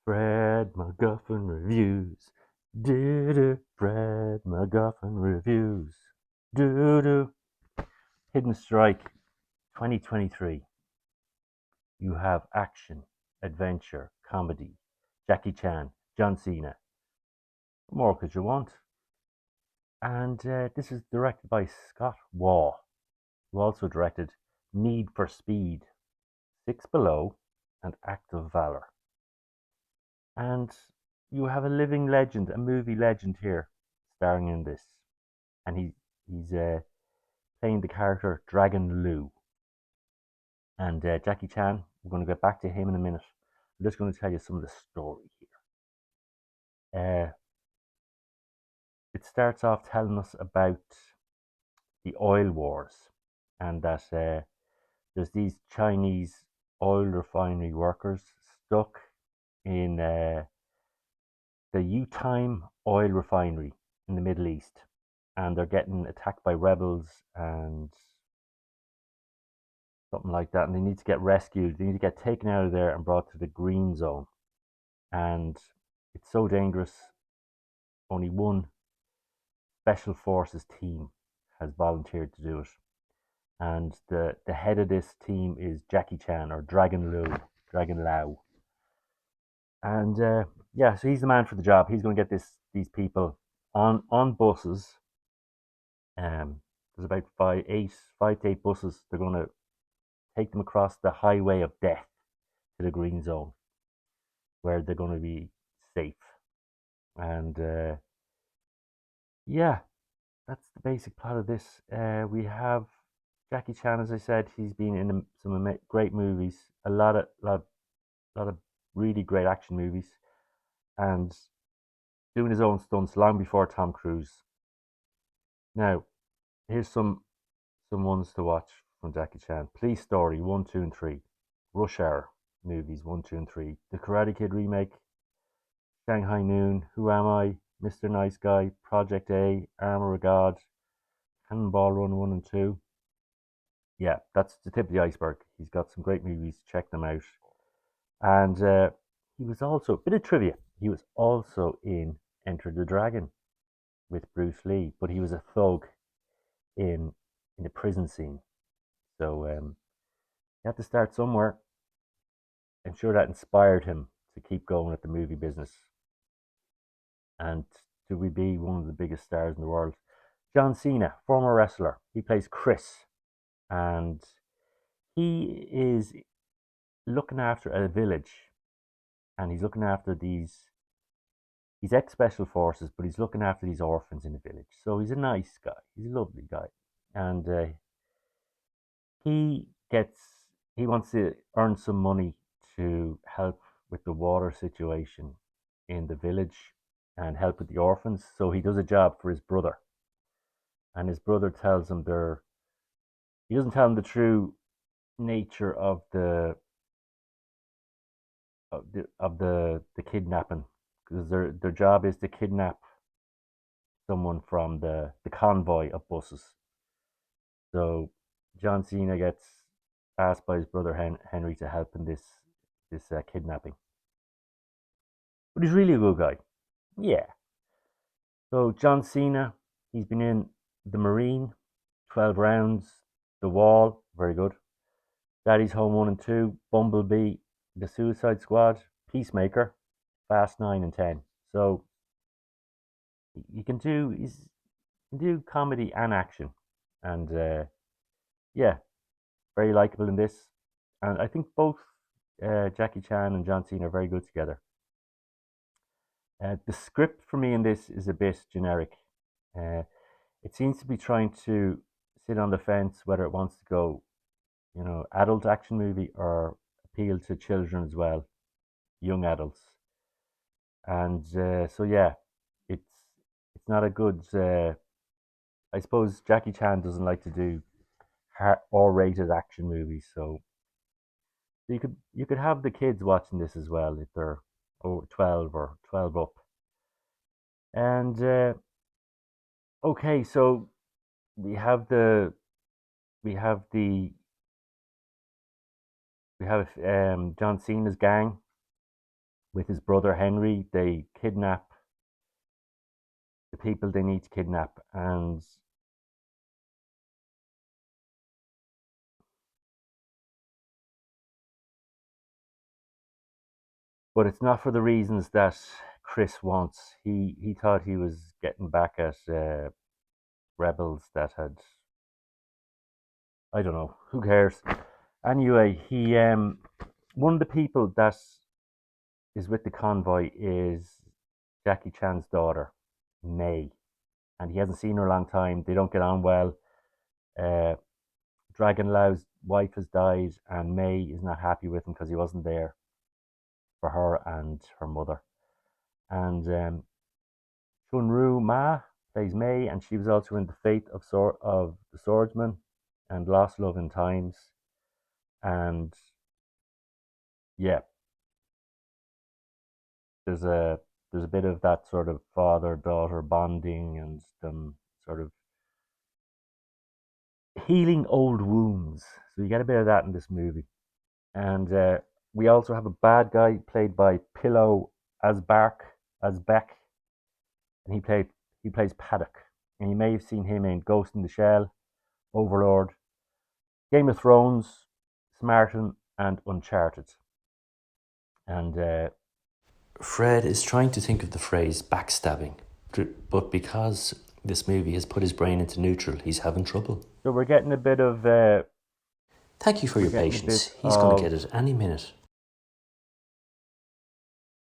Brad MacGuffin reviews. Do do. Brad MacGuffin reviews. Do do. Hidden Strike 2023. You have action, adventure, comedy. Jackie Chan, John Cena. What more could you want? And this is directed by Scott Waugh, who also directed Need for Speed, Six Below, and Act of Valor. And you have a living legend, a movie legend here, starring in this, and he's playing the character Dragon Lou. And Jackie Chan, we're going to get back to him in a minute. I'm just going to tell you some of the story here. It starts off telling us about the oil wars, and that there's these Chinese oil refinery workers stuck in the Utime oil refinery in the Middle East, and they're getting attacked by rebels and something like that, and they need to get rescued. They need to get taken out of there and brought to the green zone. And it's so dangerous. Only one special forces team has volunteered to do it, and the head of this team is Jackie Chan, or Dragon Lau. And yeah, so he's the man for the job. He's going to get these people on buses. There's about five to eight buses. They're going to take them across the highway of death to the green zone, where they're going to be safe. And yeah, that's the basic plot of this. We have Jackie Chan, as I said. He's been in some great movies, a lot of really great action movies, and doing his own stunts long before Tom Cruise. Now, here's some ones to watch from Jackie Chan: Police Story 1, 2, and 3, Rush Hour movies 1, 2, and 3, The Karate Kid remake, Shanghai Noon, Who Am I, Mr. Nice Guy, Project A, Armor of God, Cannonball Run 1 and 2. Yeah, that's the tip of the iceberg. He's got some great movies. Check them out. And he was also, a bit of trivia, he was also in Enter the Dragon with Bruce Lee, but he was a thug in the prison scene. So you had to start somewhere. I'm sure that inspired him to keep going at the movie business and to be one of the biggest stars in the world. John Cena, former wrestler, he plays Chris, and he is looking after a village, and he's looking after these. He's ex special forces, but he's looking after these orphans in the village. So he's a nice guy. He's a lovely guy, and he gets he wants to earn some money to help with the water situation in the village and help with the orphans. So he does a job for his brother, and his brother tells him he doesn't tell him the true nature of the kidnapping, because their job is to kidnap someone from the convoy of buses. So John Cena gets asked by his brother Henry to help in this kidnapping, but he's really a good guy. Yeah. So John Cena, he's been in The Marine, 12 Rounds, The Wall, very good. Daddy's Home 1 and 2, Bumblebee, The Suicide Squad, Peacemaker, Fast 9 and 10. So he can do comedy and action, and yeah, very likable in this. And I think both Jackie Chan and John Cena are very good together. The script for me in this is a bit generic. Uh, it seems to be trying to sit on the fence whether it wants to go, adult action movie or appeal to children as well, young adults. And so yeah, it's it's not a good. I suppose Jackie Chan doesn't like to do R-rated action movies, so you could have the kids watching this as well if they're 12 or 12 up. And okay, so we have the we have the we have John Cena's gang, with his brother Henry. They kidnap the people they need to kidnap, and but it's not for the reasons that Chris wants. He thought he was getting back at rebels that had, I don't know, who cares. Anyway, he one of the people that is with the convoy is Jackie Chan's daughter, May, and he hasn't seen her a long time. They don't get on well. Uh, Dragon Lau's wife has died, and May is not happy with him because he wasn't there for her and her mother. And Shunru Ma plays May, and she was also in The Fate of the Swordsman and Lost Love in Times. And yeah, there's a there's a bit of that sort of father daughter bonding and them sort of healing old wounds. So you get a bit of that in this movie. And we also have a bad guy played by Pillow Asbeck, and he plays Paddock. And you may have seen him in Ghost in the Shell, Overlord, Game of Thrones, Smarten, and Uncharted. And Fred is trying to think of the phrase backstabbing, but because this movie has put his brain into neutral, he's having trouble. so we're getting a bit of Thank you for your patience. He's going to get it any minute.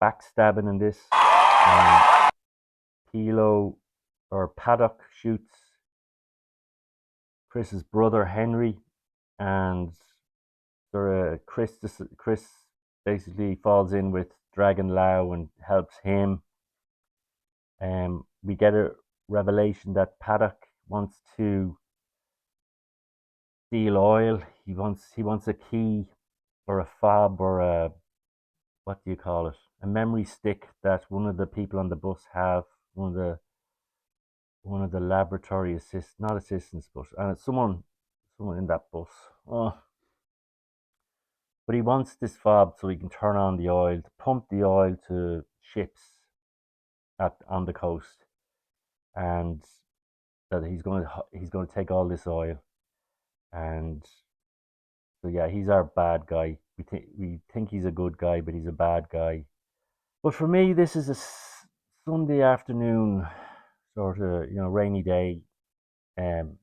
backstabbing in this. And Kilo or Paddock shoots Chris's brother Henry, and Chris basically falls in with Dragon Lau and helps him. We get a revelation that Paddock wants to steal oil. He wants a key or a fob or a, what do you call it? A memory stick that one of the people on the bus have. One of the laboratory assistants, not assistants, but and it's someone in that bus. Oh. But he wants this fob so he can turn on the oil, to pump the oil to ships on the coast, and that he's going to take all this oil. And so yeah, he's our bad guy. We think he's a good guy, but he's a bad guy. But for me, this is a Sunday afternoon, sort of rainy day. Um,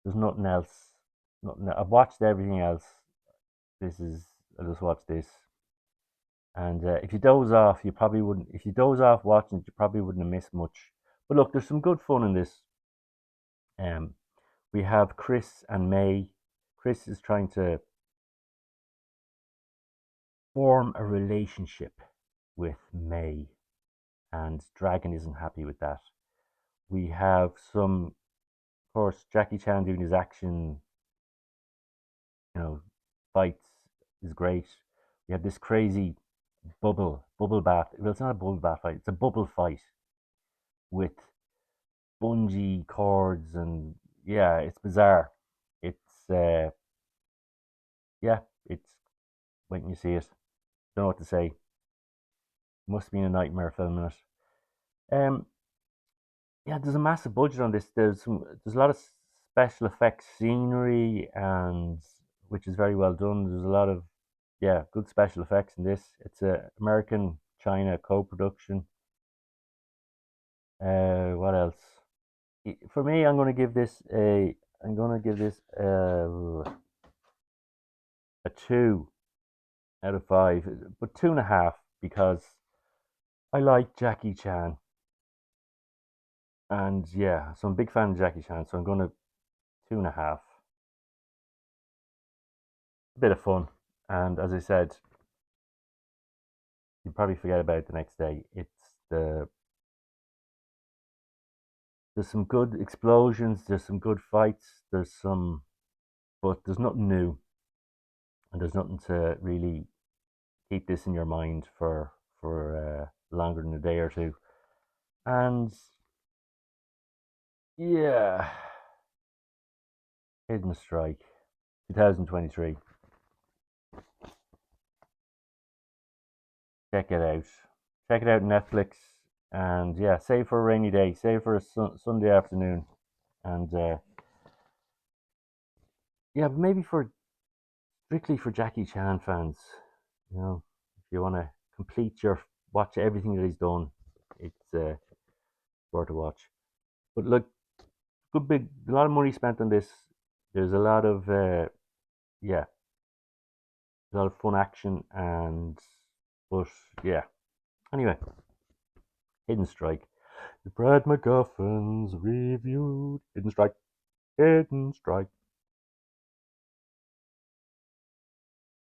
there's nothing else. I've watched everything else. I just watched this. And if you doze off, you probably wouldn't. If you doze off watching it, you probably wouldn't have missed much. But look, there's some good fun in this. Um, we have Chris and May. Chris is trying to form a relationship with May, and Dragon isn't happy with that. We have of course, Jackie Chan doing his action, fights is great. We have this crazy bubble bath. Well, it's not a bubble bath fight; it's a bubble fight with bungee cords, and yeah, it's bizarre. It's yeah, it's when you see it, don't know what to say. Must have been a nightmare filming it. Yeah, there's a massive budget on this. There's a lot of special effects scenery, and which is very well done. There's a lot of good special effects in this. It's a American China co-production. What else? For me, I'm gonna give this a 2 out of 5, but 2.5 because I like Jackie Chan, and yeah, so I'm a big fan of Jackie Chan, so I'm gonna 2.5. A bit of fun, and as I said, you probably forget about it the next day. There's some good explosions, there's some good fights, but there's nothing new, and there's nothing to really keep this in your mind for longer than a day or two. And yeah, Hidden Strike, 2023. check it out. Check it out on Netflix. And yeah, save for a rainy day. Save for a Sunday afternoon. And yeah, but maybe for strictly for Jackie Chan fans, if you want to complete your watch everything that he's done, it's worth a watch. But look, a lot of money spent on this. There's a lot of yeah, a lot of fun action but yeah. Anyway, Hidden Strike. The Brad MacGuffins reviewed Hidden Strike. Hidden Strike.